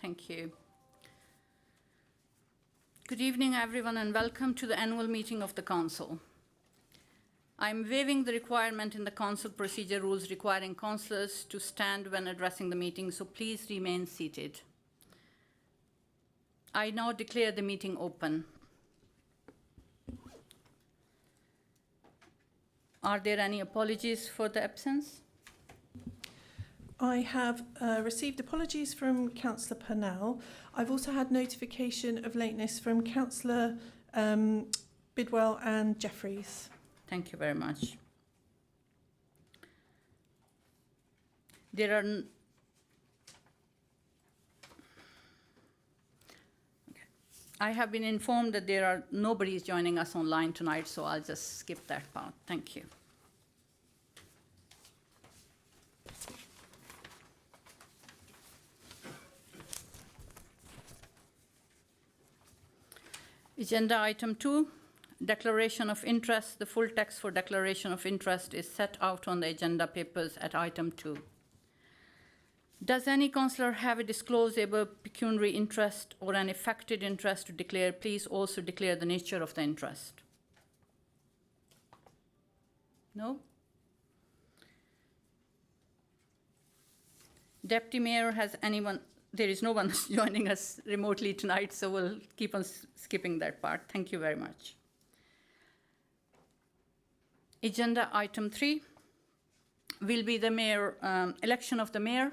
Thank you. Good evening, everyone, and welcome to the annual meeting of the Council. I'm waiving the requirement in the Council procedure rules requiring councillors to stand when addressing the meeting, so please remain seated. I now declare the meeting open. Are there any apologies for the absence? I have received apologies from Councillor Purnell. I've also had notification of lateness from Councillor Bidwell and Jeffries. Thank you very much. There are I have been informed that nobody is joining us online tonight, so I'll just skip that part. Thank you. Agenda item 2, declaration of interest. The full text for declaration of interest is set out on the agenda papers at item 2. Does any councillor have a disclosable pecuniary interest or an affected interest to declare? Please also declare the nature of the interest. No? Deputy Mayor, has anyone? There is no one joining us remotely tonight, so we'll keep on skipping that part. Thank you very much. Agenda item 3 will be the mayor, election of the mayor.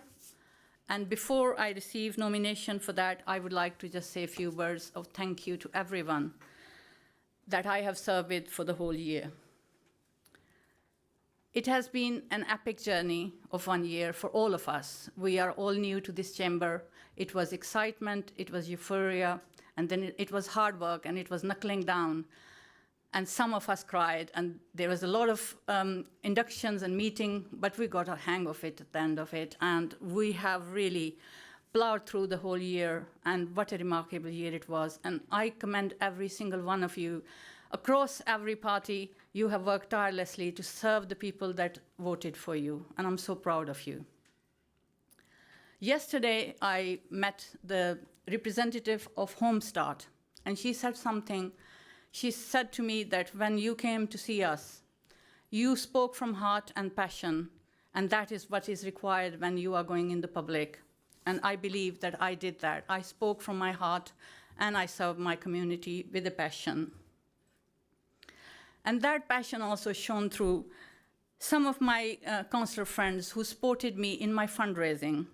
And before I receive nomination for that, I would like to just say a few words of thank you to everyone that I have served with for the whole year. It has been an epic journey of 1 year for all of us. We are all new to this chamber. It was excitement, it was euphoria, and then it was hard work, and it was knuckling down. And some of us cried, and there was a lot of inductions and meeting, but we got a hang of it at the end of it. And we have really plowed through the whole year, and what a remarkable year it was. And I commend every single one of you. Across every party, you have worked tirelessly to serve the people that voted for you, and I'm so proud of you. Yesterday, I met the representative of Home Start, and she said something. She said to me that when you came to see us, you spoke from heart and passion, and that is what is required when you are going in the public. And I believe that I did that. I spoke from my heart, and I served my community with a passion. And that passion also shone through some of my councillor friends who supported me in my fundraising.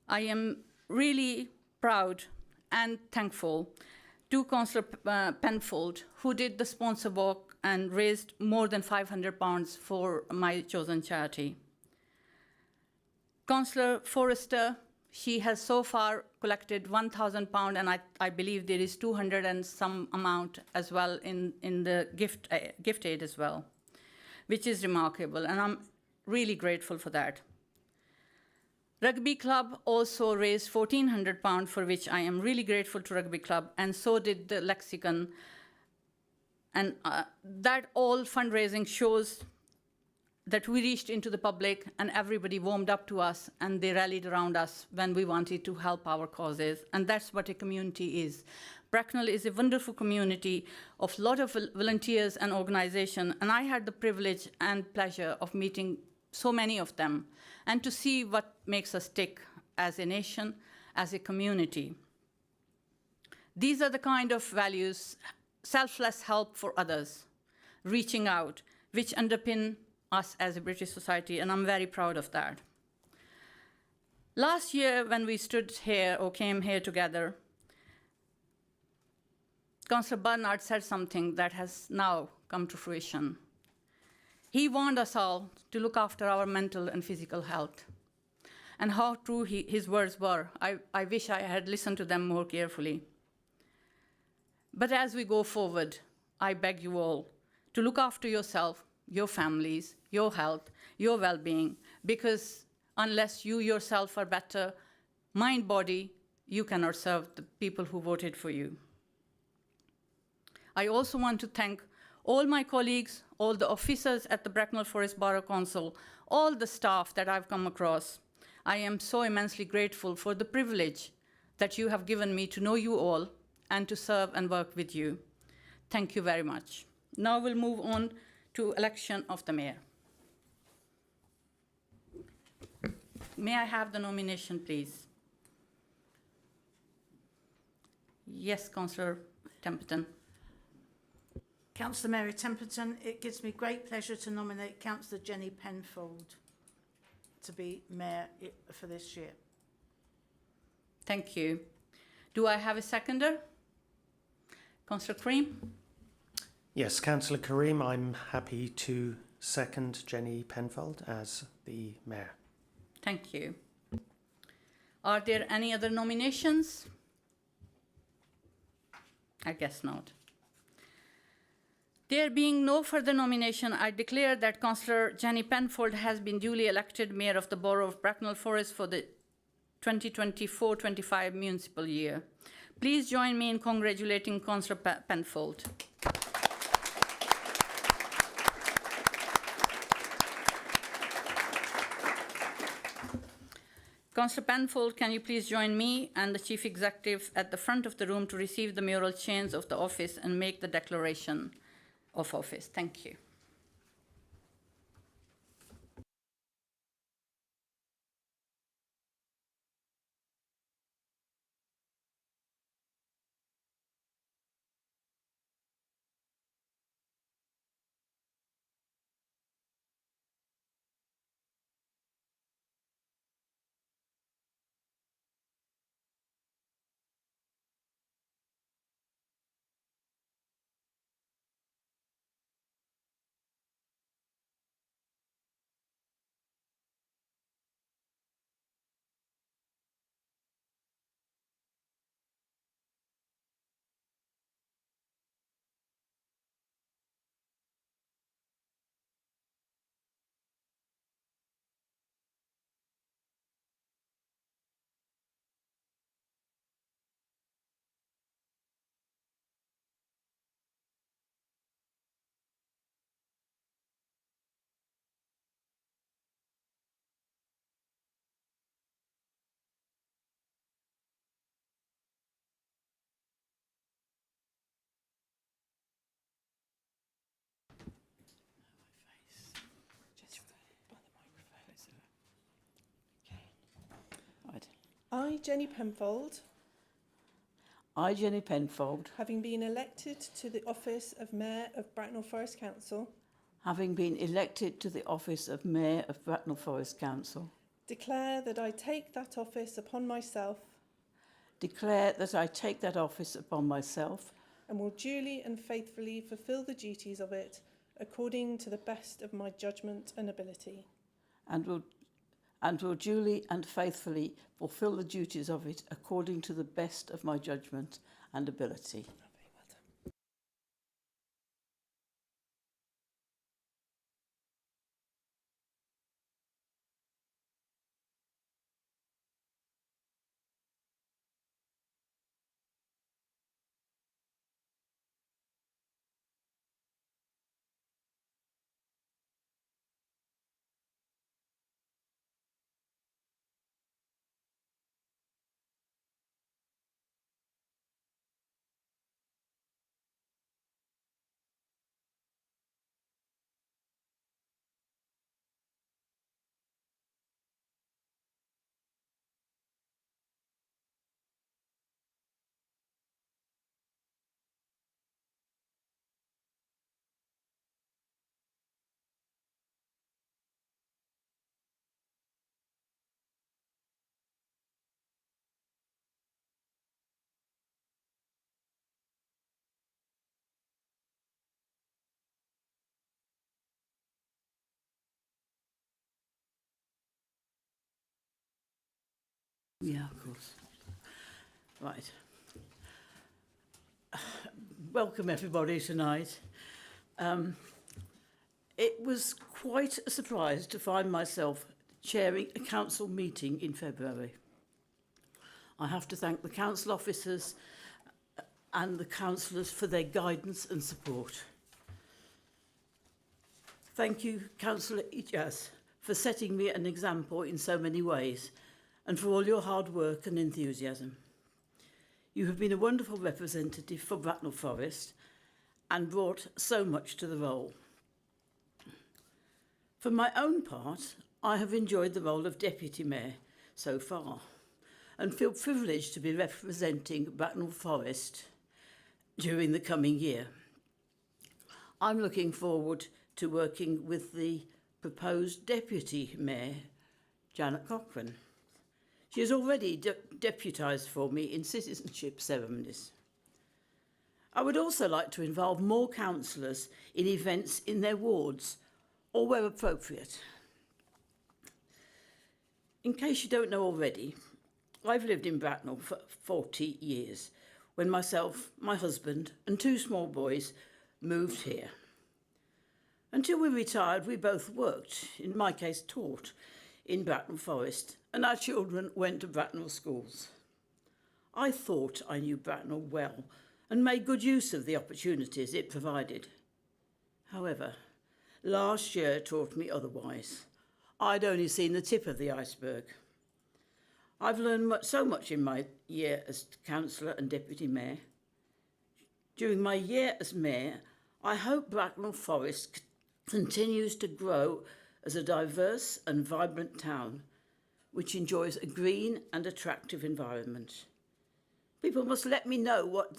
I am really proud and thankful to Councillor Penfold, who did the sponsor walk and raised more than £500 for my chosen charity. Councillor Forrester, she has so far collected £1,000, and I believe there is 200 and some amount as well in the gift aid as well, which is remarkable, and I'm really grateful for that. Rugby Club also raised £1,400, for which I am really grateful to Rugby Club, and so did the Lexicon. And that all fundraising shows that we reached into the public, and everybody warmed up to us, and they rallied around us when we wanted to help our causes. And that's what a community is. Bracknell is a wonderful community of a lot of volunteers and organizations, and I had the privilege and pleasure of meeting so many of them, and to see what makes us tick as a nation, as a community. These are the kind of values, selfless help for others, reaching out, which underpin us as a British society, and I'm very proud of that. Last year, when we stood here or came here together, Councillor Bernard said something that has now come to fruition. He warned us all to look after our mental and physical health. And how true his words were. I wish I had listened to them more carefully. But as we go forward, I beg you all to look after yourself, your families, your health, your well-being, because unless you yourself are better, mind, body, you cannot serve the people who voted for you. I also want to thank all my colleagues, all the officers at the Bracknell Forest Borough Council, all the staff that I've come across. I am so immensely grateful for the privilege that you have given me to know you all and to serve and work with you. Thank you very much. Now we'll move on to election of the mayor. May I have the nomination, please? Yes, Councillor Templeton. Councillor Mary Templeton, it gives me great pleasure to nominate Councillor Jenny Penfold to be mayor for this year. Thank you. Do I have a seconder? Councillor Cream? Yes, Councillor Karim, I'm happy to second Jenny Penfold as the mayor. Thank you. Are there any other nominations? I guess not. There being no further nomination, I declare that Councillor Jenny Penfold has been duly elected Mayor of the Borough of Bracknell Forest for the 2024-25 municipal year. Please join me in congratulating Councillor Penfold. Councillor Penfold, can you please join me and the Chief Executive at the front of the room to receive the mural chains of the office and make the declaration of office? Thank you. I, Jenny Penfold, I, Jenny Penfold, having been elected to the office of Mayor of Bracknell Forest Council, having been elected to the office of Mayor of Bracknell Forest Council, declare that I take that office upon myself declare that I take that office upon myself and will duly and faithfully fulfil the duties of it according to the best of my judgment and ability. and will duly and faithfully fulfil the duties of it according to the best of my judgment and ability. Yeah, of course. Right. Welcome everybody tonight. It was quite a surprise to find myself chairing a council meeting in February. I have to thank the council officers and the councillors for their guidance and support. Thank you, Councillor Ijaz, for setting me an example in so many ways, and for all your hard work and enthusiasm. You have been a wonderful representative for Bracknell Forest and brought so much to the role. For my own part, I have enjoyed the role of Deputy Mayor so far and feel privileged to be representing Bracknell Forest during the coming year. I'm looking forward to working with the proposed Deputy Mayor, Janet Cochrane. She has already deputised for me in citizenship ceremonies. I would also like to involve more councillors in events in their wards or where appropriate. In case you don't know already, I've lived in Bracknell for 40 years when myself, my husband and 2 small boys moved here. Until we retired, we both worked, in my case taught, in Bracknell Forest, and our children went to Bracknell schools. I thought I knew Bracknell well and made good use of the opportunities it provided. However, last year taught me otherwise. I'd only seen the tip of the iceberg. I've learned so much in my year as councillor and deputy mayor. During my year as mayor, I hope Bracknell Forest continues to grow as a diverse and vibrant town which enjoys a green and attractive environment. People must let me know what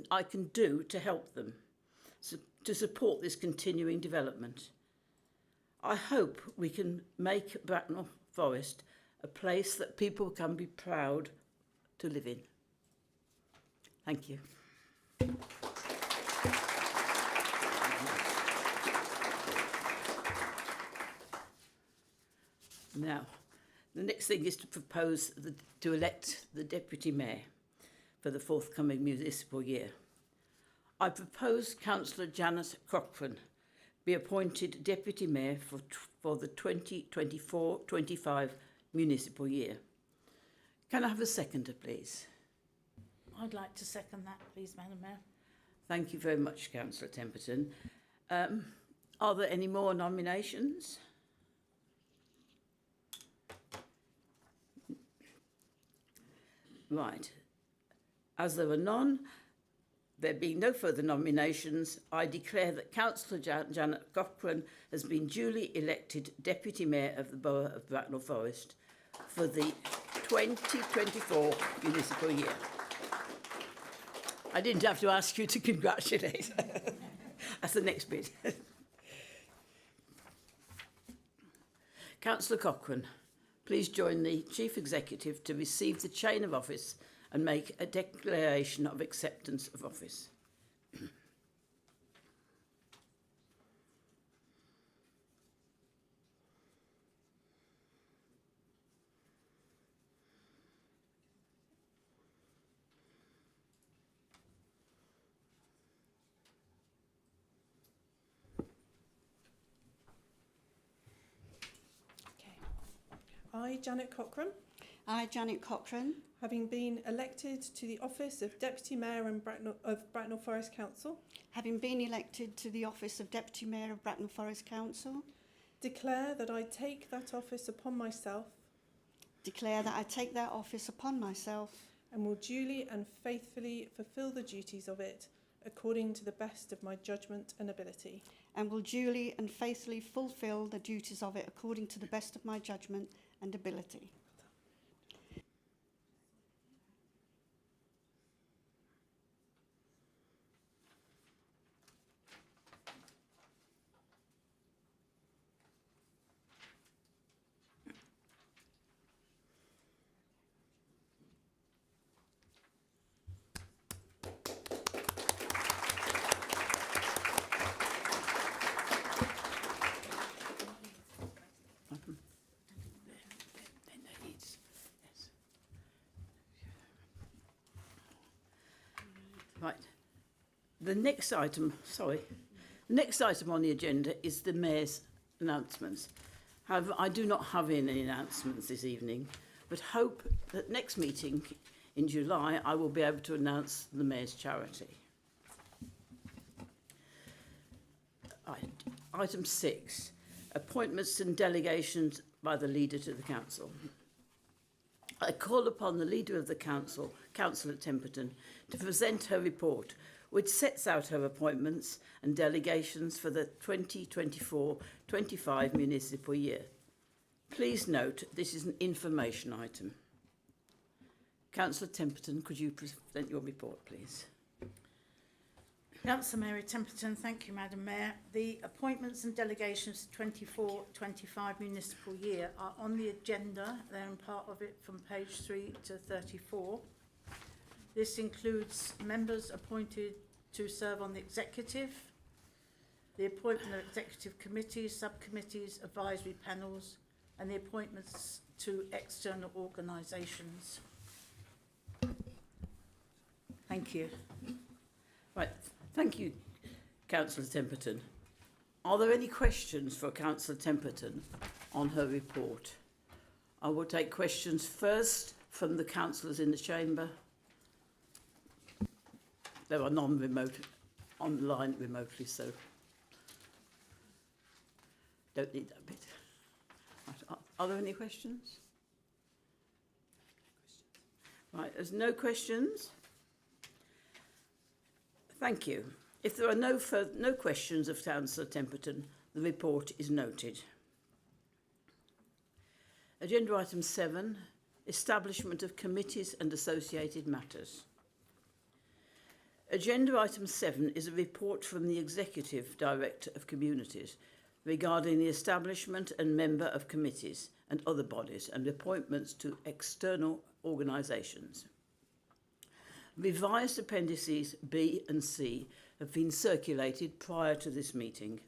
I can do to help them, to support this continuing development. I hope we can make Bracknell Forest a place that people can be proud to live in. Thank you. Now, the next thing is to elect the Deputy Mayor for the forthcoming municipal year. I propose Councillor Janet Cochrane be appointed Deputy Mayor for the 2024-25 municipal year. Can I have a seconder, please? I'd like to second that, please, Madam Mayor. Thank you very much, Councillor Temperton. Are there any more nominations? Right. As there are none, there being no further nominations, I declare that Councillor Janet Cochrane has been duly elected Deputy Mayor of the Borough of Bracknell Forest for the 2024 municipal year. I didn't have to ask you to congratulate. That's the next bit. Councillor Cochrane, please join the Chief Executive to receive the chain of office and make a declaration of acceptance of office. I, Janet Cochrane, I, Janet Cochrane, having been elected to the office of Deputy Mayor of Bracknell Forest Council, having been elected to the office of Deputy Mayor of Bracknell Forest Council, declare that I take that office upon myself declare that I take that office upon myself and will duly and faithfully fulfil the duties of it according to the best of my judgment and ability. and will duly and faithfully fulfil the duties of it according to the best of my judgment and ability. Right. The next item on the agenda is the Mayor's announcements. However, I do not have any announcements this evening, but hope that next meeting in July I will be able to announce the Mayor's charity. Item 6, appointments and delegations by the leader to the council. I call upon the Leader of the Council, Councillor Temperton, to present her report, which sets out her appointments and delegations for the 2024-25 municipal year. Please note, this is an information item. Councillor Temperton, could you present your report, please? Councillor Mary Temperton, thank you, Madam Mayor. The appointments and delegations 24-25 municipal year are on the agenda. They're in part of it from page 3 to 34. This includes members appointed to serve on the executive, the appointment of executive committees, subcommittees, advisory panels, and the appointments to external organisations. Thank you. Right, thank you, Councillor Temperton. Are there any questions for Councillor Temperton on her report? I will take questions first from the councillors in the chamber. There are none online remotely, so don't need that bit. Right, are there any questions? Right, there's no questions. Thank you. If there are no questions of Councillor Temperton, the report is noted. Agenda item 7, establishment of committees and associated matters. Agenda item 7 is a report from the Executive Director of Communities regarding the establishment and member of committees and other bodies and appointments to external organisations. Revised appendices B and C have been circulated prior to this meeting.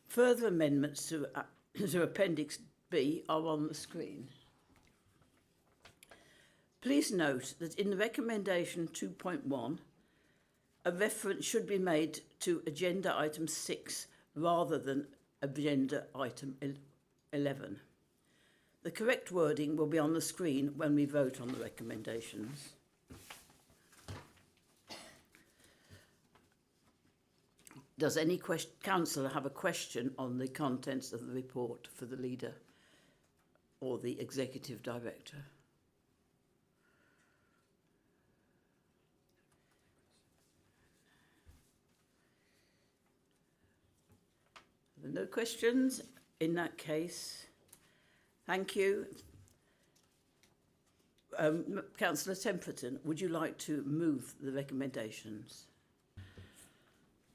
Further amendments to Appendix B are on the screen. Please note that in the recommendation 2.1, a reference should be made to agenda item 6 rather than agenda item 11. The correct wording will be on the screen when we vote on the recommendations. Does any councillor have a question on the contents of the report for the leader or the executive director? Are there no questions? In that case, thank you. Councillor Temperton, would you like to move the recommendations?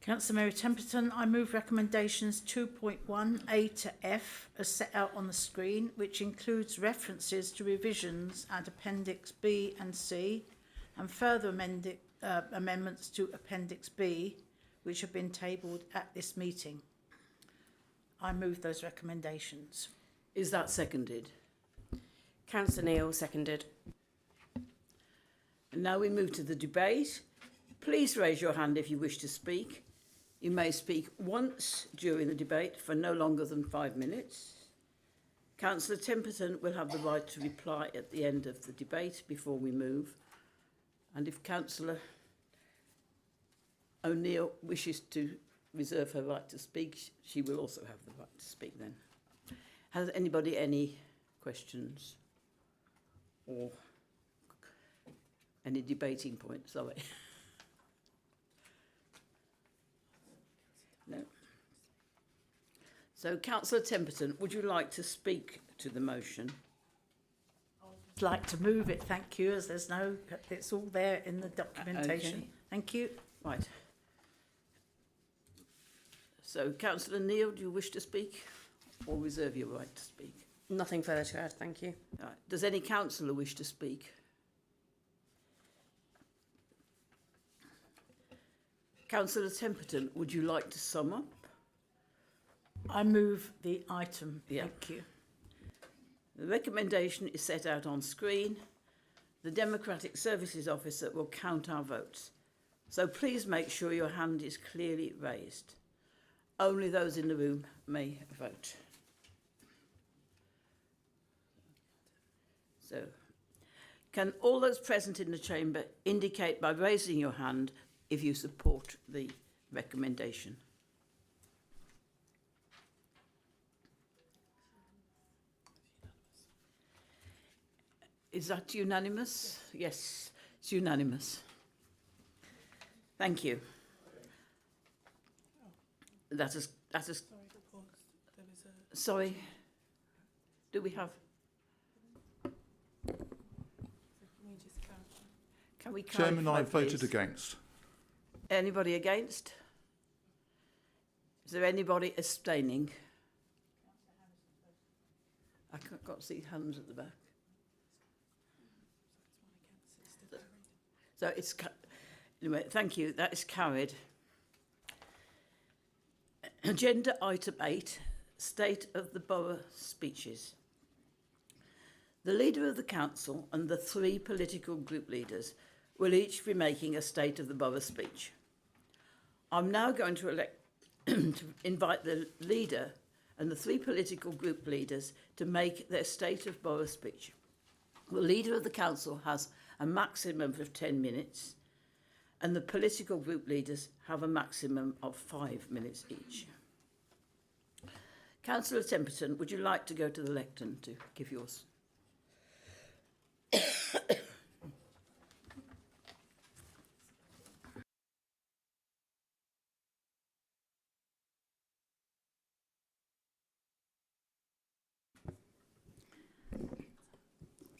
Councillor Mary Temperton, I move recommendations 2.1 A to F as set out on the screen, which includes references to revisions at Appendix B and C and further amendments to Appendix B, which have been tabled at this meeting. I move those recommendations. Is that seconded? Councillor Neil, seconded. And now we move to the debate. Please raise your hand if you wish to speak. You may speak once during the debate for no longer than 5 minutes. Councillor Temperton will have the right to reply at the end of the debate before we move. And if Councillor O'Neill wishes to reserve her right to speak, she will also have the right to speak then. Has anybody any questions or any debating points? Sorry. No. So, Councillor Temperton, would you like to speak to the motion? I'd like to move it, thank you, as there's no, it's all there in the documentation. Okay. Thank you. Right. So, Councillor Neil, do you wish to speak or reserve your right to speak? Nothing further to add, thank you. Right. Does any councillor wish to speak? Councillor Temperton, would you like to sum up? I move the item, Yeah. thank you. The recommendation is set out on screen. The Democratic Services Officer will count our votes. So please make sure your hand is clearly raised. Only those in the room may vote. So, can all those present in the chamber indicate by raising your hand if you support the recommendation? Is that unanimous? Yes, it's unanimous. Thank you. That is. Sorry. Do we have? Can we clarify, Chairman, I voted please? against. Anybody against? Is there anybody abstaining? I can't see hands at the back. So it's anyway. Thank you. That is carried. Agenda item 8: State of the Borough speeches. The leader of the council and the 3 political group leaders will each be making a State of the Borough speech. I'm now going to to invite the leader and the 3 political group leaders to make their State of Borough speech. The leader of the council has a maximum of 10 minutes, and the political group leaders have a maximum of 5 minutes each. Councillor Templeton, would you like to go to the lectern to give yours?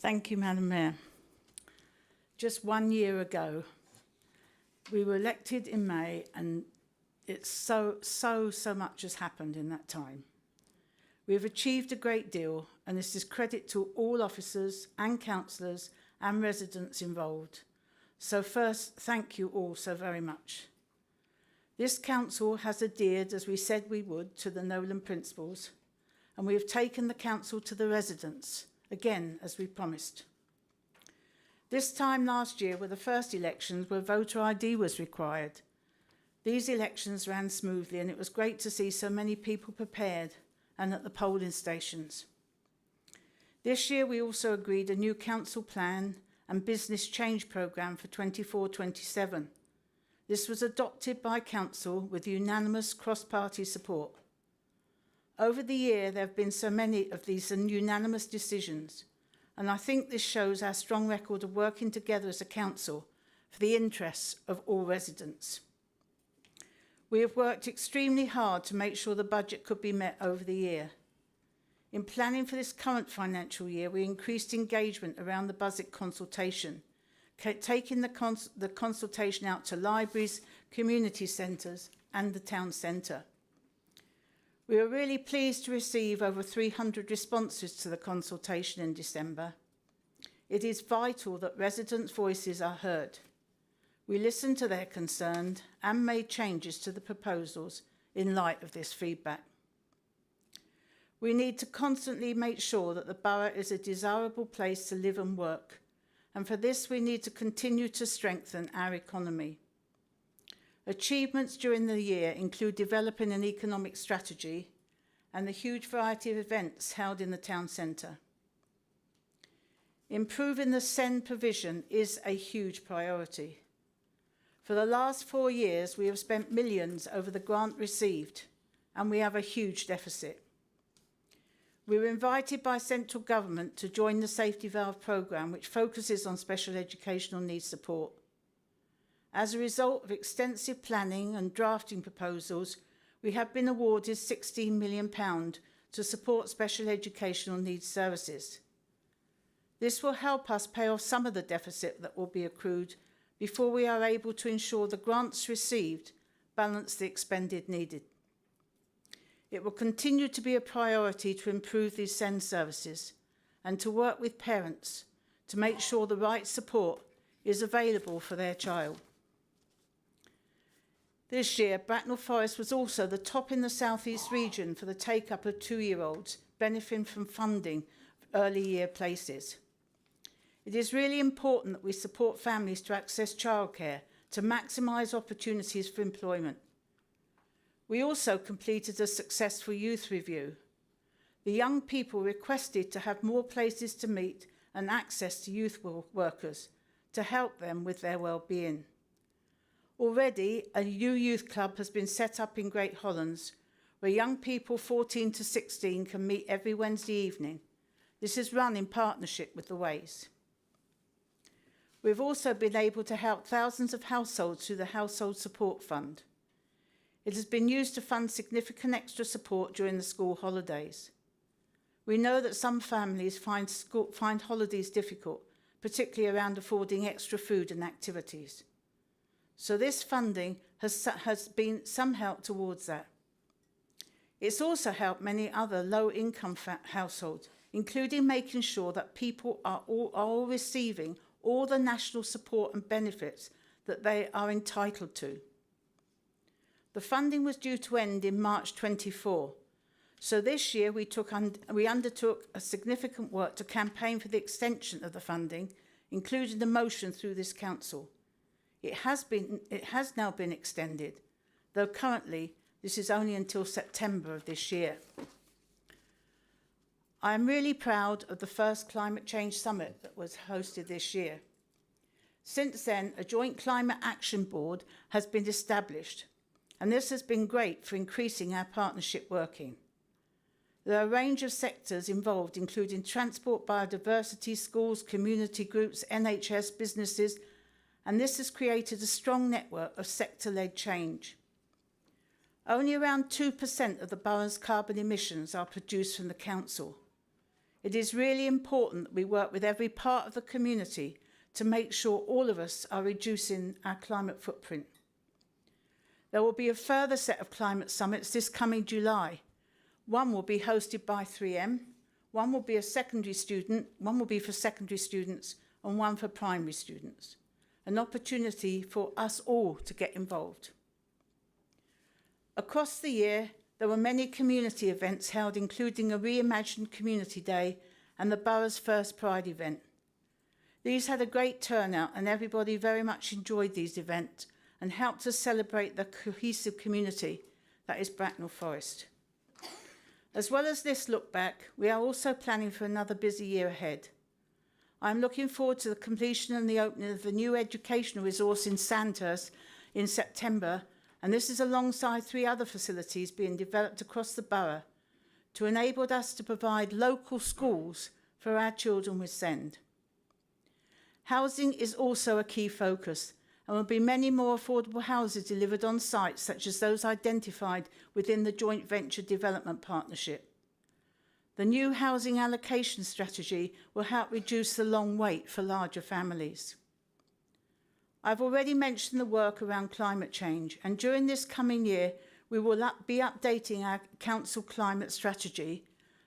Thank you, Madam Mayor. Just 1 year ago, we were elected in May, and it's so much has happened in that time. We have achieved a great deal, and this is credit to all officers and councillors and residents involved. So first, thank you all so very much. This council has adhered, as we said we would, to the Nolan principles, and we have taken the council to the residents, again, as we promised. This time last year were the first elections where voter ID was required. These elections ran smoothly, and it was great to see so many people prepared and at the polling stations. This year we also agreed a new council plan and business change programme for 24-27. This was adopted by council with unanimous cross-party support. Over the year there have been so many of these unanimous decisions, and I think this shows our strong record of working together as a council for the interests of all residents. We have worked extremely hard to make sure the budget could be met over the year. In planning for this current financial year, we increased engagement around the budget consultation, taking the consultation out to libraries, community centres and the town centre. We were really pleased to receive over 300 responses to the consultation in December. It is vital that residents' voices are heard. We listened to their concerns and made changes to the proposals in light of this feedback. We need to constantly make sure that the borough is a desirable place to live and work, and for this we need to continue to strengthen our economy. Achievements during the year include developing an economic strategy and the huge variety of events held in the town centre. Improving the SEND provision is a huge priority. For the last 4 years, we have spent millions over the grant received, and we have a huge deficit. We were invited by central government to join the Safety Valve programme, which focuses on special educational needs support. As a result of extensive planning and drafting proposals, we have been awarded £16 million to support special educational needs services. This will help us pay off some of the deficit that will be accrued before we are able to ensure the grants received balance the expended needed. It will continue to be a priority to improve these SEND services and to work with parents to make sure the right support is available for their child. This year, Bracknell Forest was also the top in the South East region for the take-up of 2-year-olds benefiting from funding for early year places. It is really important that we support families to access childcare to maximise opportunities for employment. We also completed a successful youth review. The young people requested to have more places to meet and access to youth workers to help them with their well-being. Already, a new youth club has been set up in Great Hollands, where young people 14 to 16 can meet every Wednesday evening. This is run in partnership with The Ways. We've also been able to help thousands of households through the Household Support Fund. It has been used to fund significant extra support during the school holidays. We know that some families find holidays difficult, particularly around affording extra food and activities. So this funding has been some help towards that. It's also helped many other low-income households, including making sure that people are all receiving all the national support and benefits that they are entitled to. The funding was due to end in March 24, so this year we undertook a significant work to campaign for the extension of the funding, including the motion through this council. It has now been extended, though currently this is only until September of this year. I am really proud of the first Climate Change Summit that was hosted this year. Since then, a joint climate action board has been established, and this has been great for increasing our partnership working. There are a range of sectors involved, including transport, biodiversity, schools, community groups, NHS, businesses, and this has created a strong network of sector-led change. Only around 2% of the borough's carbon emissions are produced from the council. It is really important that we work with every part of the community to make sure all of us are reducing our climate footprint. There will be a further set of climate summits this coming July. One will be hosted by 3M, one will be for secondary students, and one for primary students. An opportunity for us all to get involved. Across the year, there were many community events held, including a reimagined community day and the borough's first Pride event. These had a great turnout and everybody very much enjoyed these events and helped us celebrate the cohesive community that is Bracknell Forest. As well as this look back, we are also planning for another busy year ahead. I'm looking forward to the completion and the opening of the new educational resource in Sandhurst in September, and this is alongside 3 other facilities being developed across the borough to enable us to provide local schools for our children with SEND. Housing is also a key focus, and will be many more affordable houses delivered on sites such as those identified within the Joint Venture Development Partnership. The new housing allocation strategy will help reduce the long wait for larger families. I've already mentioned the work around climate change, and during this coming year, we will be updating our council climate strategy,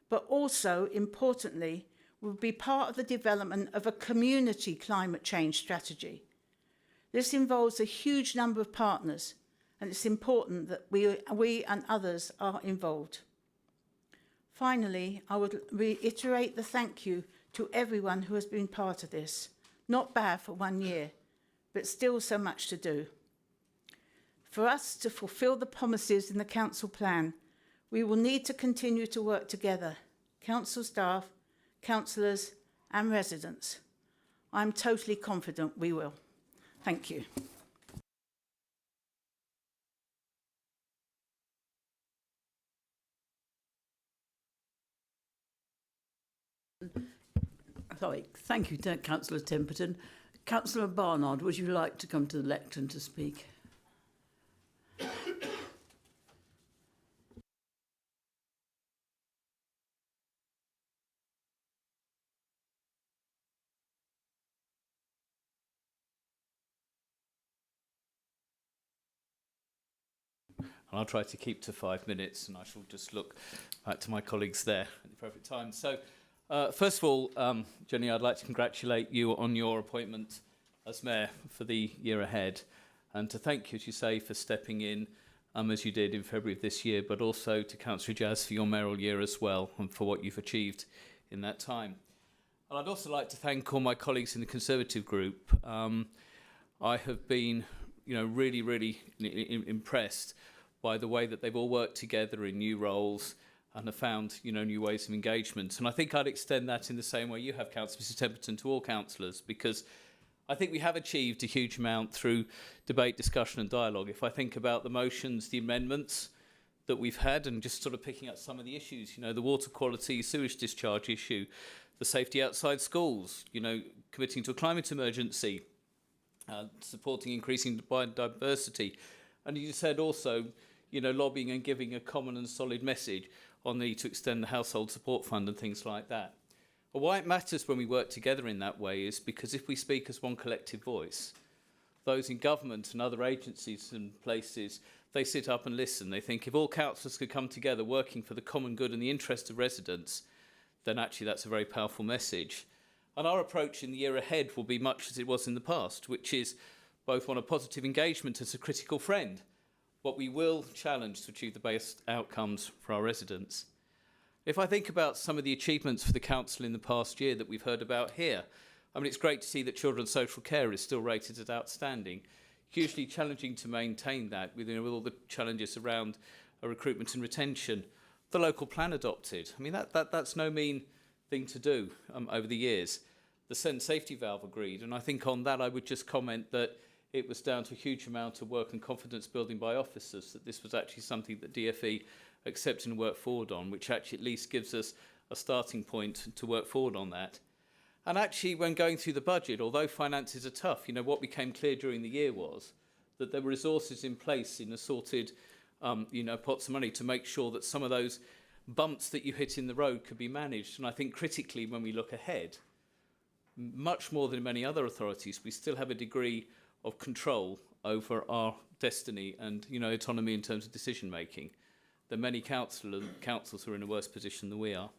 but also, importantly, will be part of the development of a community climate change strategy. This involves a huge number of partners, and it's important that we and others are involved. Finally, I would reiterate the thank you to everyone who has been part of this. Not bad for 1 year, but still so much to do. For us to fulfil the promises in the council plan, we will need to continue to work together, council staff, councillors and residents. I'm totally confident we will. Thank you. Sorry, thank you, Councillor Temperton. Councillor Barnard, would you like to come to the lectern to speak? And I'll try to keep to 5 minutes, and I shall just look back to my colleagues there at the appropriate time. So, first of all, Jenny, I'd like to congratulate you on your appointment as Mayor for the year ahead, and to thank you, as you say, for stepping in as you did in February of this year, but also to Councillor Jazz for your mayoral year as well, and for what you've achieved in that time. And I'd also like to thank all my colleagues in the Conservative group. I have been, really impressed by the way that they've all worked together in new roles and have found, new ways of engagement. And I think I'd extend that in the same way you have, Councillor Mr Temperton, to all councillors, because I think we have achieved a huge amount through debate, discussion and dialogue. If I think about the motions, the amendments that we've had, and just sort of picking up some of the issues, the water quality, sewage discharge issue, the safety outside schools, you know, committing to a climate emergency, supporting increasing biodiversity. And you said also, you know, lobbying and giving a common and solid message on the need to extend the household support fund and things like that. But why it matters when we work together in that way is because if we speak as one collective voice, those in government and other agencies and places, they sit up and listen. They think if all councillors could come together working for the common good and the interest of residents, then actually that's a very powerful message. And our approach in the year ahead will be much as it was in the past, which is both one of positive engagement as a critical friend, but we will challenge to achieve the best outcomes for our residents. If I think about some of the achievements for the council in the past year that we've heard about here, I mean, it's great to see that children's social care is still rated as outstanding. Hugely challenging to maintain that with, you know, with all the challenges around recruitment and retention. The local plan adopted. I mean, that's no mean thing to do over the years. The Send Safety Valve agreed, and I think on that I would just comment that it was down to a huge amount of work and confidence building by officers that this was actually something that DFE accepted and worked forward on, which actually at least gives us a starting point to work forward on that. And actually, when going through the budget, although finances are tough, you know, what became clear during the year was that there were resources in place in assorted, you know, pots of money to make sure that some of those bumps that you hit in the road could be managed. And I think critically, when we look ahead, much more than many other authorities, we still have a degree of control over our destiny and, you know, autonomy in terms of decision making. There are many councils who are in a worse position than we are.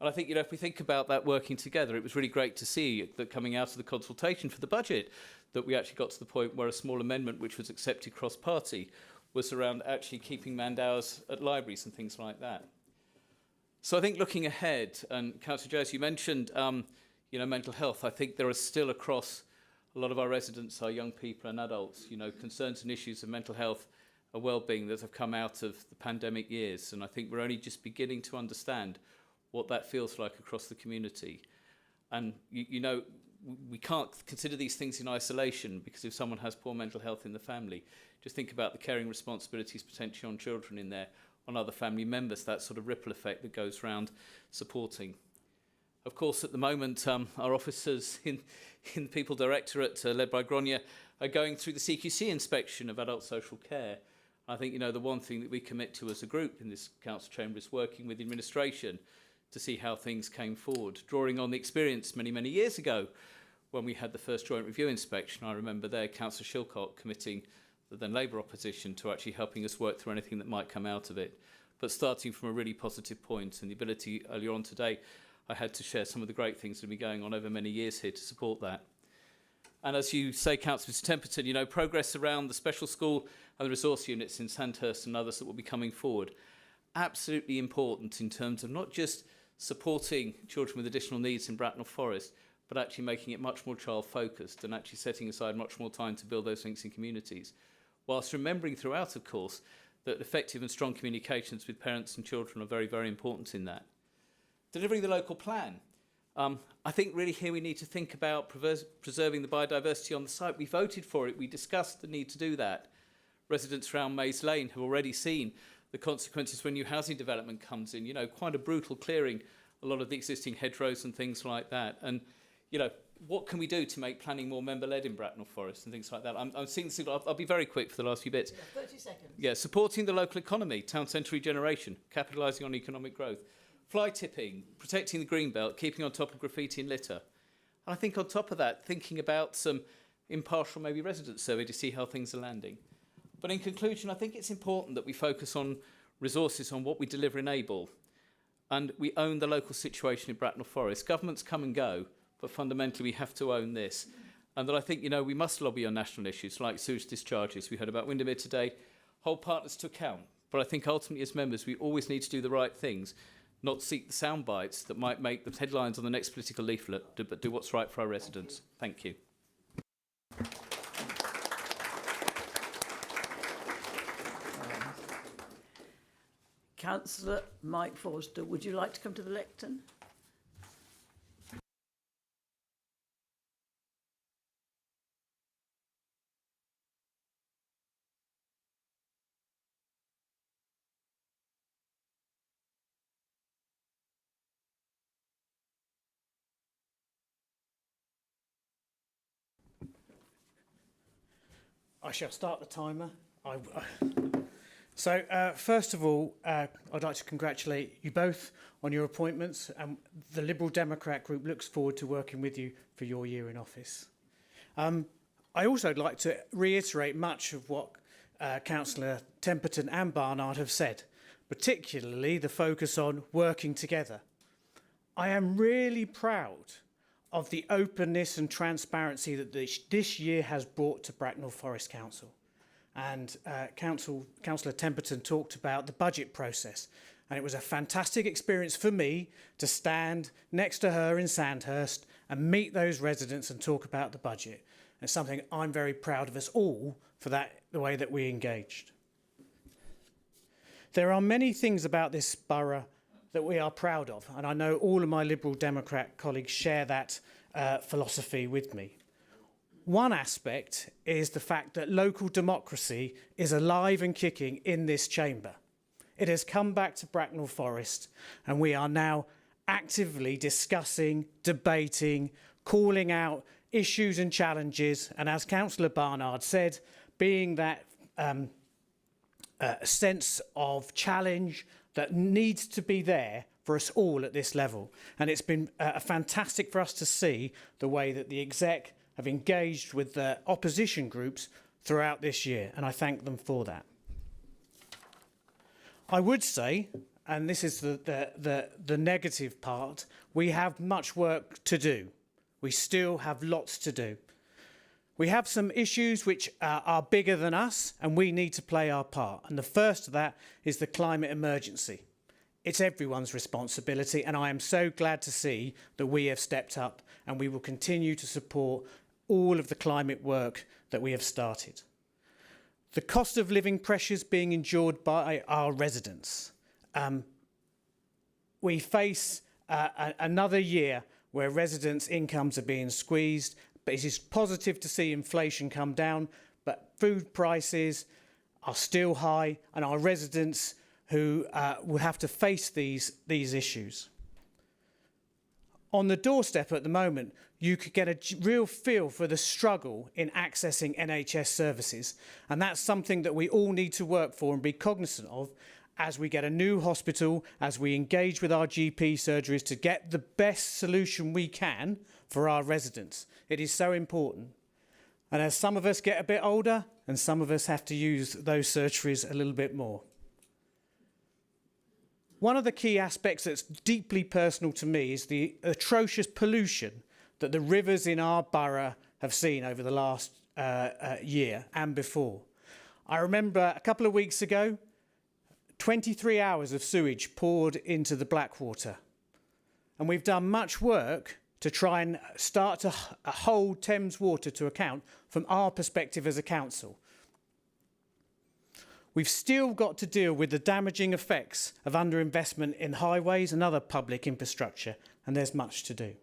And I think, you know, if we think about that working together, it was really great to see that coming out of the consultation for the budget, that we actually got to the point where a small amendment, which was accepted cross-party, was around actually keeping manned hours at libraries and things like that. So I think looking ahead, and Councillor Jones, you mentioned, you know, mental health. I think there are still across a lot of our residents, our young people and adults, you know, concerns and issues of mental health and well-being that have come out of the pandemic years. And I think we're only just beginning to understand what that feels like across the community. And, you know, we can't consider these things in isolation, because if someone has poor mental health in the family, just think about the caring responsibilities potentially on children in there, on other family members, that sort of ripple effect that goes around supporting. Of course, at the moment, our officers in the People Directorate, led by Gronya, are going through the CQC inspection of adult social care. I think, you know, the one thing that we commit to as a group in this council chamber is working with the administration to see how things came forward, drawing on the experience many, many years ago when we had the first joint review inspection. I remember there Councillor Shilcock committing the then Labour opposition to actually helping us work through anything that might come out of it, but starting from a really positive point, and the ability earlier on today I had to share some of the great things that have been going on over many years here to support that. And as you say, Councillor Templeton, you know, progress around the special school and the resource units in Sandhurst and others that will be coming forward, absolutely important in terms of not just supporting children with additional needs in Bracknell Forest, but actually making it much more child-focused and actually setting aside much more time to build those links in communities. Whilst remembering throughout, of course, that effective and strong communications with parents and children are very, very important in that. Delivering the local plan. I think really here we need to think about preserving the biodiversity on the site. We voted for it. We discussed the need to do that. Residents around Maze Lane have already seen the consequences when new housing development comes in. You know, quite a brutal clearing, a lot of the existing hedgerows and things like that. And, you know, what can we do to make planning more member-led in Bracknell Forest and things like that? I'm seeing this, I'll be very quick for the last few bits. Yeah, 30 seconds. Yeah, supporting the local economy, town centre regeneration, capitalising on economic growth. Fly tipping, protecting the green belt, keeping on top of graffiti and litter. And I think on top of that, thinking about some impartial maybe resident survey to see how things are landing. But in conclusion, I think it's important that we focus on resources, on what we deliver enable. And we own the local situation in Bracknell Forest. Governments come and go, but fundamentally we have to own this. And that I think, you know, we must lobby on national issues like sewage discharges. We heard about Windermere today. Hold partners to account. But I think ultimately as members, we always need to do the right things, not seek the sound bites that might make the headlines on the next political leaflet, but do what's right for our residents. Thank you. Councillor Mike Forster, would you like to come to the lectern? I shall start the timer. First of all, I'd like to congratulate you both on your appointments, and the Liberal Democrat Group looks forward to working with you for your year in office. I also would like to reiterate much of what Councillor Temperton and Barnard have said, particularly the focus on working together. I am really proud of the openness and transparency that this year has brought to Bracknell Forest Council. And Councillor Temperton talked about the budget process. And it was a fantastic experience for me to stand next to her in Sandhurst and meet those residents and talk about the budget. It's something I'm very proud of us all for the way that we engaged. There are many things about this borough that we are proud of, and I know all of my Liberal Democrat colleagues share that philosophy with me. One aspect is the fact that local democracy is alive and kicking in this chamber. It has come back to Bracknell Forest, and we are now actively discussing, debating, calling out issues and challenges, and as Councillor Barnard said, being that sense of challenge that needs to be there for us all at this level. And it's been fantastic for us to see the way that the exec have engaged with the opposition groups throughout this year, and I thank them for that. I would say, and this is the negative part, we have much work to do. We still have lots to do. We have some issues which are bigger than us, and we need to play our part. And the first of that is the climate emergency. It's everyone's responsibility, and I am so glad to see that we have stepped up, and we will continue to support all of the climate work that we have started. The cost of living pressures being endured by our residents. We face another year where residents' incomes are being squeezed, but it is positive to see inflation come down, but food prices are still high, and our residents who will have to face these issues. On the doorstep at the moment, you could get a real feel for the struggle in accessing NHS services, and that's something that we all need to work for and be cognizant of as we get a new hospital, as we engage with our GP surgeries to get the best solution we can for our residents. It is so important. And as some of us get a bit older, and some of us have to use those surgeries a little bit more. One of the key aspects that's deeply personal to me is the atrocious pollution that the rivers in our borough have seen over the last year and before. I remember a couple of weeks ago, 23 hours of sewage poured into the Blackwater. And we've done much work to try and start to hold Thames Water to account from our perspective as a council. We've still got to deal with the damaging effects of underinvestment in highways and other public infrastructure, and there's much to do.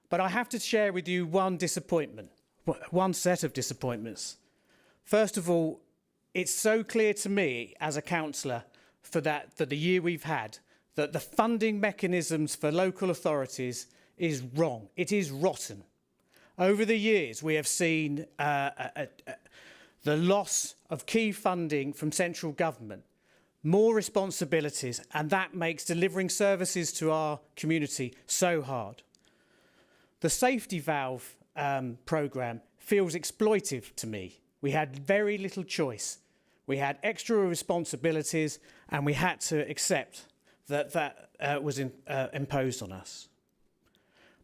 But I have to share with you one set of disappointments. First of all, it's so clear to me as a councillor for the year we've had, that the funding mechanisms for local authorities is wrong. It is rotten. Over the years, we have seen the loss of key funding from central government, more responsibilities, and that makes delivering services to our community so hard. The safety valve programme feels exploitive to me. We had very little choice. We had extra responsibilities, and we had to accept that was imposed on us.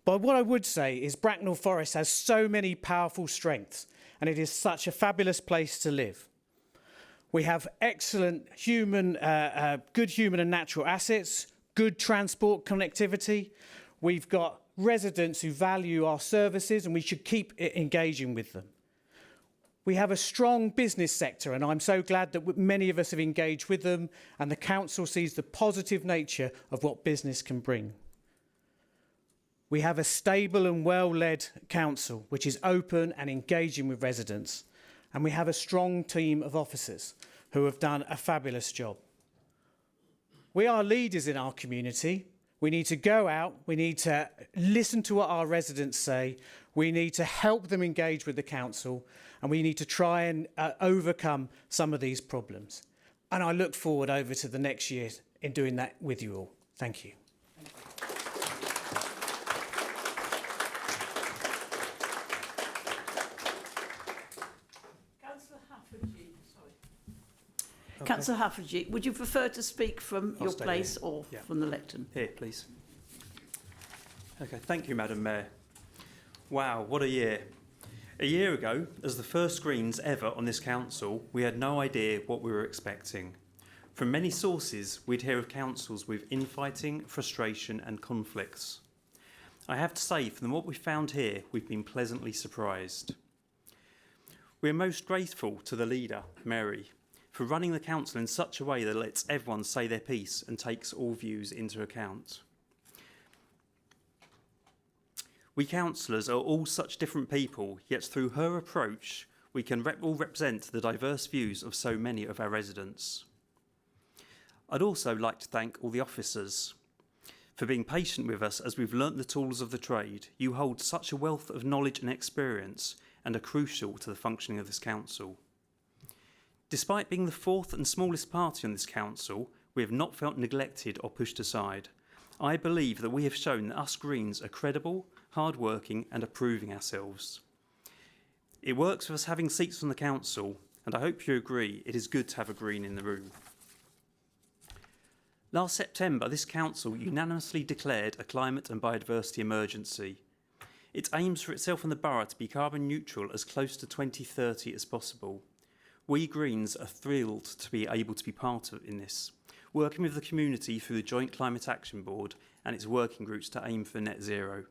But what I would say is Bracknell Forest has so many powerful strengths, and it is such a fabulous place to live. We have excellent good human and natural assets, good transport connectivity. We've got residents who value our services, and we should keep engaging with them. We have a strong business sector, and I'm so glad that many of us have engaged with them, and the council sees the positive nature of what business can bring. We have a stable and well-led council, which is open and engaging with residents, and we have a strong team of officers who have done a fabulous job. We are leaders in our community, We need to go out, we need to listen to what our residents say, we need to help them engage with the council, and we need to try and overcome some of these problems. And I look forward over to the next year in doing that with you all. Thank you. Councillor Hafferty, Councillor Hafferty, would you prefer to speak from I'll your stay place here. or Yeah. from the lectern? Here, please. Okay, thank you, Madam Mayor. Wow, what a year. A year ago, as the first Greens ever on this council, we had no idea what we were expecting. From many sources, we'd hear of councils with infighting, frustration and conflicts. I have to say, from what we found here, we've been pleasantly surprised. We are most grateful to the leader, Mary, for running the council in such a way that lets everyone say their piece and takes all views into account. We councillors are all such different people, yet through her approach, we can all represent the diverse views of so many of our residents. I'd also like to thank all the officers for being patient with us as we've learnt the tools of the trade. You hold such a wealth of knowledge and experience and are crucial to the functioning of this council. Despite being the fourth and smallest party on this council, we have not felt neglected or pushed aside. I believe that we have shown that us Greens are credible, hard-working and approving ourselves. It works for us having seats on the council, and I hope you agree it is good to have a Green in the room. Last September, this council unanimously declared a climate and biodiversity emergency. It aims for itself and the borough to be carbon neutral as close to 2030 as possible. We Greens are thrilled to be able to be part of in this, working with the community through the Joint Climate Action Board and its working groups to aim for net zero.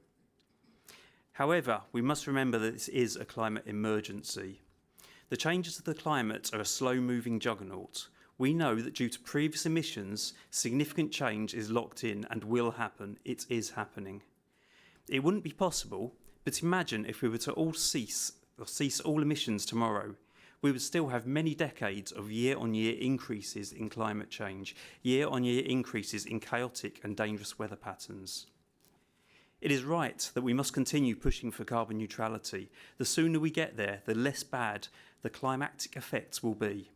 However, we must remember that this is a climate emergency. The changes to the climate are a slow-moving juggernaut. We know that due to previous emissions, significant change is locked in and will happen. It is happening. It wouldn't be possible, but imagine if we were to all cease all emissions tomorrow. We would still have many decades of year-on-year increases in climate change, year-on-year increases in chaotic and dangerous weather patterns. It is right that we must continue pushing for carbon neutrality. The sooner we get there, the less bad the climatic effects will be.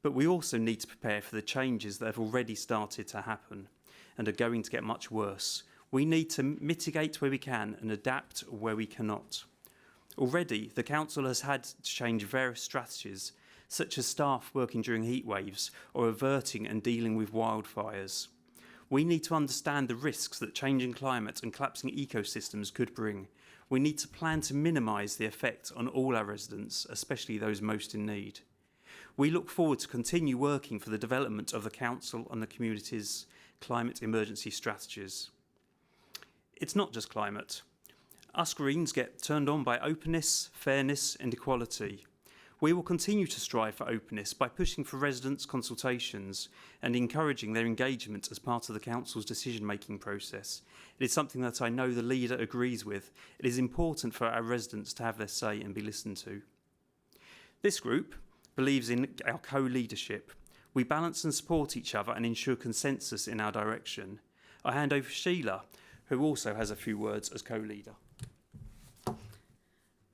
But we also need to prepare for the changes that have already started to happen and are going to get much worse. We need to mitigate where we can and adapt where we cannot. Already, the council has had to change various strategies, such as staff working during heat waves or averting and dealing with wildfires. We need to understand the risks that changing climate and collapsing ecosystems could bring. We need to plan to minimise the effect on all our residents, especially those most in need. We look forward to continue working for the development of the council and the community's climate emergency strategies. It's not just climate. Us Greens get turned on by openness, fairness and equality. We will continue to strive for openness by pushing for residents' consultations and encouraging their engagement as part of the council's decision-making process. It is something that I know the leader agrees with. It is important for our residents to have their say and be listened to. This group believes in our co-leadership. We balance and support each other and ensure consensus in our direction. I hand over to Sheila, who also has a few words as co-leader.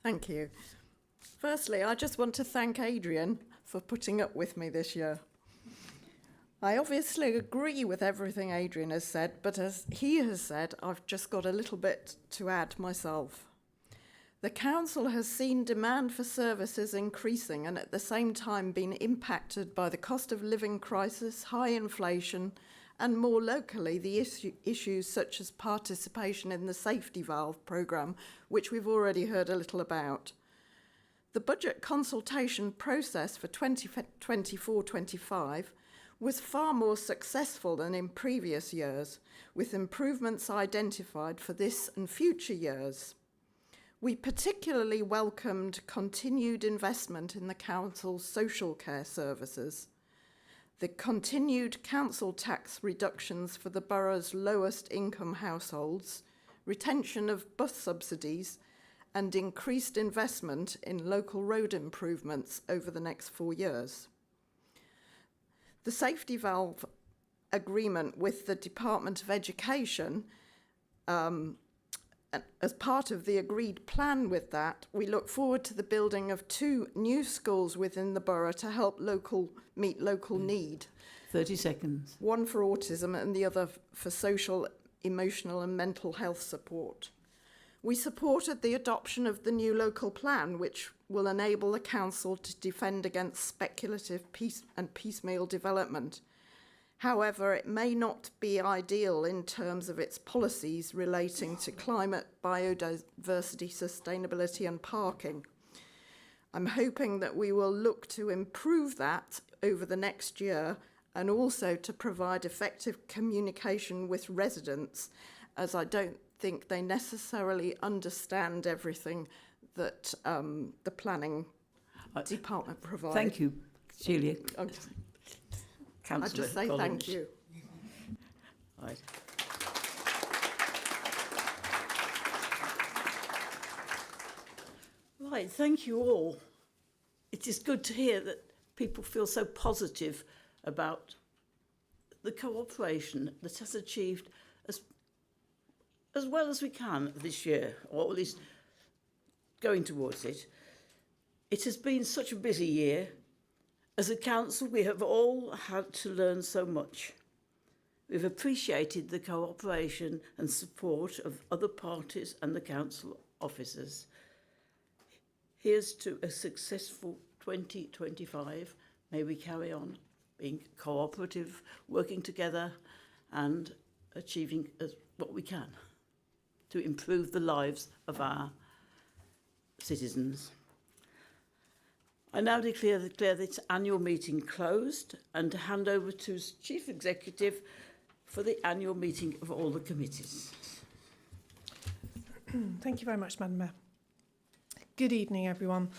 Thank you. Firstly, I just want to thank Adrian for putting up with me this year. I obviously agree with everything Adrian has said, but as he has said, I've just got a little bit to add myself. The council has seen demand for services increasing and at the same time been impacted by the cost of living crisis, high inflation, and more locally, the issues such as participation in the safety valve programme, which we've already heard a little about. The budget consultation process for 2024-25 was far more successful than in previous years, with improvements identified for this and future years. We particularly welcomed continued investment in the council's social care services, the continued council tax reductions for the borough's lowest income households, retention of bus subsidies, and increased investment in local road improvements over the next 4 years. The safety valve agreement with the Department of Education, and as part of the agreed plan with that, we look forward to the building of 2 new schools within the borough to help meet local need. 30 seconds. One for autism and the other for social, emotional and mental health support. We supported the adoption of the new local plan, which will enable the council to defend against speculative piecemeal development. However, it may not be ideal in terms of its policies relating to climate, biodiversity, sustainability and parking. I'm hoping that we will look to improve that over the next year and also to provide effective communication with residents, as I don't think they necessarily understand everything that the planning department provides. Thank you, Celia. I just say thank you. Right. Right, thank you all. It is good to hear that people feel so positive about the cooperation that has achieved as well as we can this year, or at least going towards it. It has been such a busy year. As a council, we have all had to learn so much. We've appreciated the cooperation and support of other parties and the council officers. Here's to a successful 2025. May we carry on being cooperative, working together and achieving what we can to improve the lives of our citizens. I now declare this annual meeting closed and hand over to Chief Executive for the annual meeting of all the committees. Thank you very much, Madam Mayor. Good evening, everyone.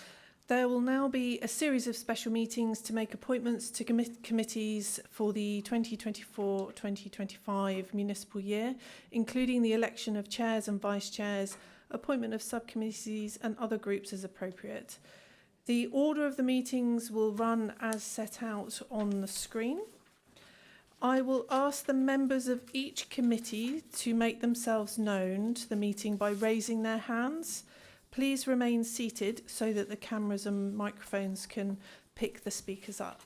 There will now be a series of special meetings to make appointments to committees for the 2024-2025 municipal year, including the election of chairs and vice chairs, appointment of subcommittees and other groups as appropriate. The order of the meetings will run as set out on the screen. I will ask the members of each committee to make themselves known to the meeting by raising their hands. Please remain seated so that the cameras and microphones can pick the speakers up.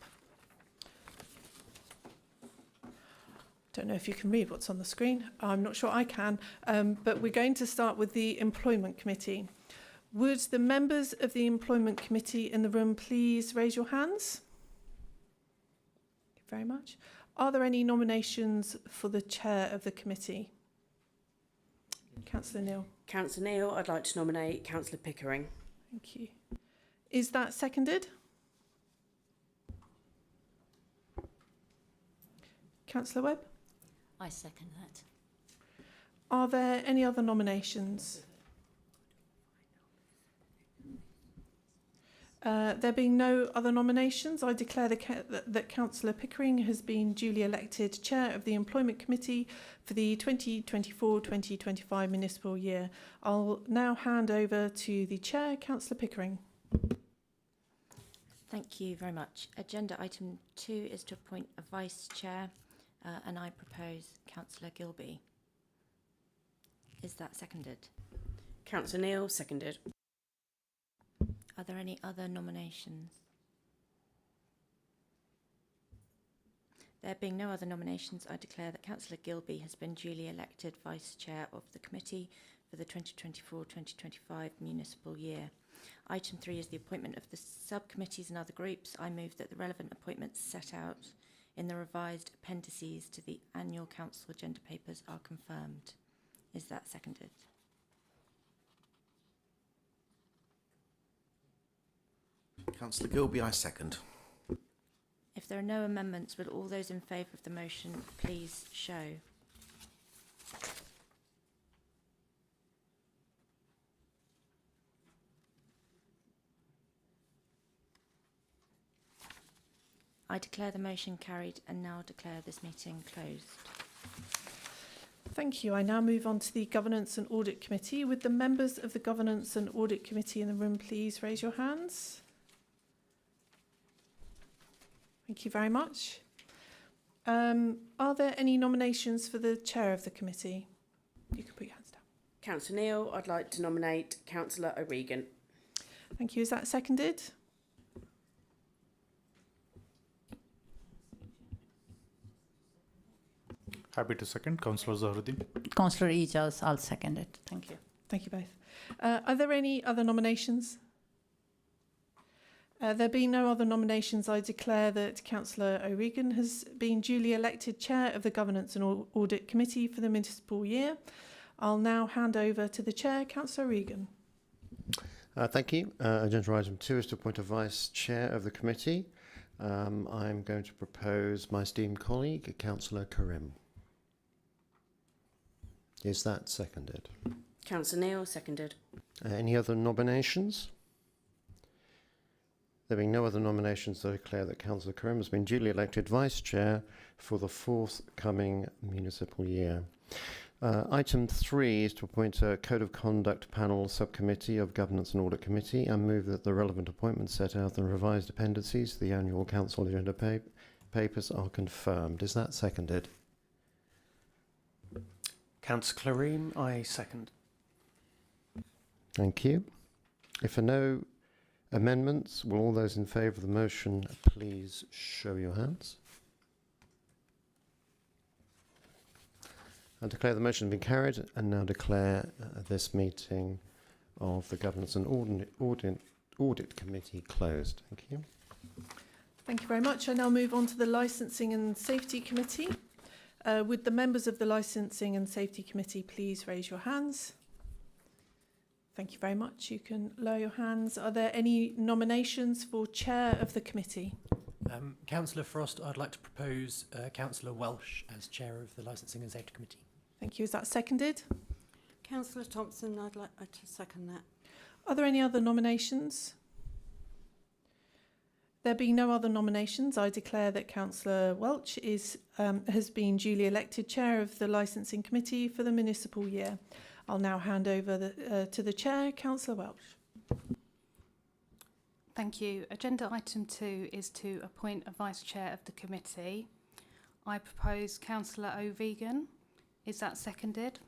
Don't know if you can read what's on the screen. I'm not sure I can, but we're going to start with the Employment Committee. Would the members of the Employment Committee in the room please raise your hands? Thank you very much. Are there any nominations for the chair of the committee? Councillor Neil. Councillor Neil, I'd like to nominate Councillor Pickering. Thank you. Is that seconded? Councillor Webb? I second that. Are there any other nominations? There being no other nominations, I declare that Councillor Pickering has been duly elected Chair of the Employment Committee for the 2024-2025 municipal year. I'll now hand over to the Chair, Councillor Pickering. Thank you very much. Agenda item 2 is to appoint a Vice Chair, and I propose Councillor Gilby. Is that seconded? Councillor Neil, seconded. Are there any other nominations? There being no other nominations, I declare that Councillor Gilby has been duly elected Vice Chair of the committee for the 2024-2025 municipal year. Item 3 is the appointment of the subcommittees and other groups. I move that the relevant appointments set out in the revised appendices to the annual council agenda papers are confirmed. Is that seconded? Councillor Gilby, I second. If there are no amendments, will all those in favour of the motion please show? I declare the motion carried and now declare this meeting closed. Thank you. I now move on to the Governance and Audit Committee. Would the members of the Governance and Audit Committee in the room please raise your hands? Thank you very much. Are there any nominations for the chair of the committee? You can put your hands down. Councillor Neil, I'd like to nominate Councillor O'Regan. Thank you. Is that seconded? Happy to second. Councillor Zaharuddin. Councillor Ijaz, I'll second it. Thank you. Thank you both. Are there any other nominations? There being no other nominations, I declare that Councillor O'Regan has been duly elected Chair of the Governance and Audit Committee for the municipal year. I'll now hand over to the Chair, Councillor O'Regan. Thank you. Agenda item 2 is to appoint a Vice Chair of the committee. I'm going to propose my esteemed colleague, Councillor Karim. Is that seconded? Councillor Neil, seconded. Any other nominations? There being no other nominations, I declare that Councillor Karim has been duly elected Vice Chair for the forthcoming municipal year. Item 3 is to appoint a Code of Conduct Panel Subcommittee of Governance and Audit Committee and move that the relevant appointments set out in the revised appendices to the annual Council agenda papers are confirmed. Is that seconded? Councillor Karim, I second. Thank you. If there are no amendments, will all those in favour of the motion please show your hands? I declare the motion has been carried and now declare this meeting of the Governance and Audit Committee closed. Thank you. Thank you very much. I now move on to the Licensing and Safety Committee. Would the members of the Licensing and Safety Committee please raise your hands? Thank you very much. You can lower your hands. Are there any nominations for Chair of the committee? Councillor Frost, I'd like to propose Councillor Welsh as Chair of the Licensing and Safety Committee. Thank you. Is that seconded? Councillor Thompson, I'd like to second that. Are there any other nominations? There being no other nominations, I declare that Councillor Welch has been duly elected Chair of the Licensing Committee for the municipal year. I'll now hand over to the Chair, Councillor Welch. Thank you. Agenda item 2 is to appoint a Vice Chair of the committee. I propose Councillor O'Vegan. Is that seconded?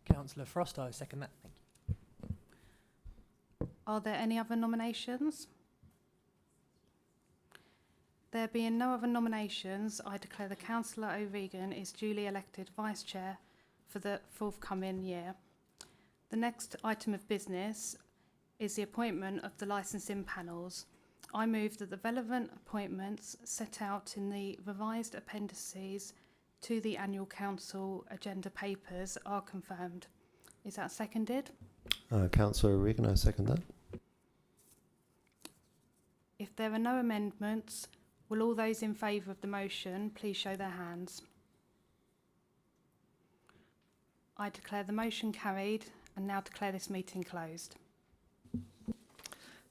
Councillor Frost, I second that. Thank you. Are there any other nominations? There being no other nominations, I declare that Councillor O'Vegan is duly elected Vice Chair for the forthcoming year. The next item of business is the appointment of the licensing panels. I move that the relevant appointments set out in the revised appendices to the annual council agenda papers are confirmed. Is that seconded? Councillor O'Regan, I second that. If there are no amendments, will all those in favour of the motion please show their hands? I declare the motion carried and now declare this meeting closed.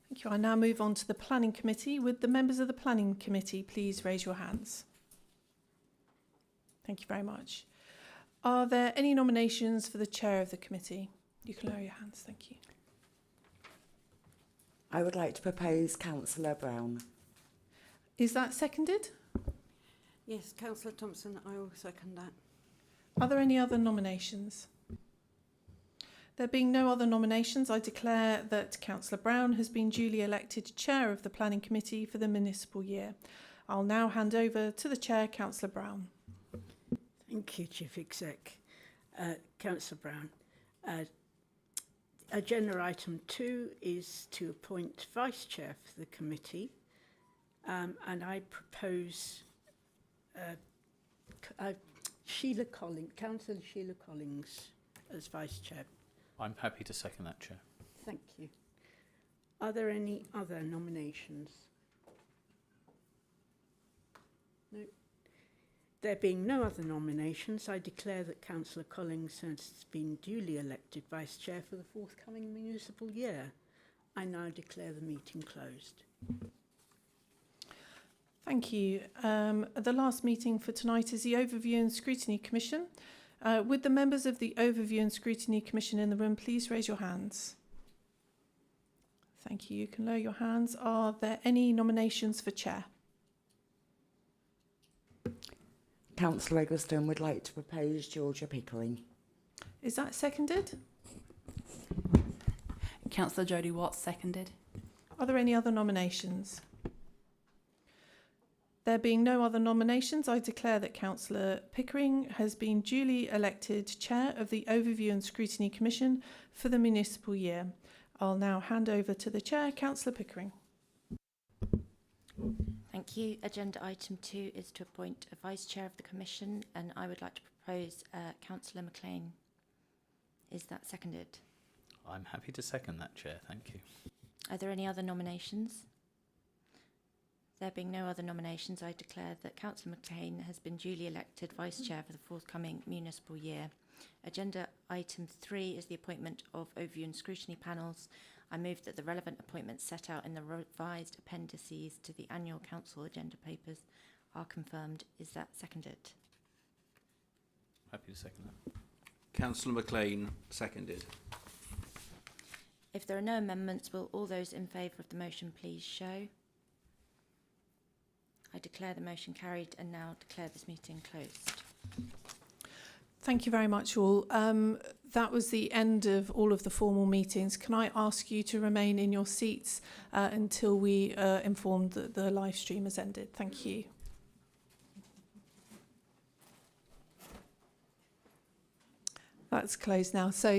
Thank you. I now move on to the Planning Committee. Would the members of the Planning Committee please raise your hands? Thank you very much. Are there any nominations for the Chair of the committee? You can lower your hands. Thank you. I would like to propose Councillor Brown. Is that seconded? Yes, Councillor Thompson, I will second that. Are there any other nominations? There being no other nominations, I declare that Councillor Brown has been duly elected Chair of the Planning Committee for the municipal year. I'll now hand over to the Chair, Councillor Brown. Thank you, Chief Exec. Councillor Brown. Agenda item 2 is to appoint Vice Chair for the committee, and I propose Sheila Collins, Councillor Sheila Collins as Vice Chair. I'm happy to second that, Chair. Thank you. Are there any other nominations? No. There being no other nominations, I declare that Councillor Collins has been duly elected Vice Chair for the forthcoming municipal year. I now declare the meeting closed. Thank you. The last meeting for tonight is the Overview and Scrutiny Commission. Would the members of the Overview and Scrutiny Commission in the room please raise your hands? Thank you. You can lower your hands. Are there any nominations for Chair? Councillor Eggleston would like to propose Georgia Pickering. Is that seconded? Councillor Jodie Watts, seconded. Are there any other nominations? There being no other nominations, I declare that Councillor Pickering has been duly elected Chair of the Overview and Scrutiny Commission for the municipal year. I'll now hand over to the Chair, Councillor Pickering. Thank you. Agenda item 2 is to appoint a Vice Chair of the Commission, and I would like to propose Councillor McLean. Is that seconded? I'm happy to second that, Chair. Thank you. Are there any other nominations? There being no other nominations, I declare that Councillor McLean has been duly elected Vice Chair for the forthcoming municipal year. Agenda item 3 is the appointment of Overview and Scrutiny panels. I move that the relevant appointments set out in the revised appendices to the annual council agenda papers are confirmed. Is that seconded? Happy to second that. Councillor McLean, seconded. If there are no amendments, will all those in favour of the motion please show? I declare the motion carried and now declare this meeting closed. Thank you very much all. That was the end of all of the formal meetings. Can I ask you to remain in your seats until we informed that the live stream has ended? Thank you. That's closed now. So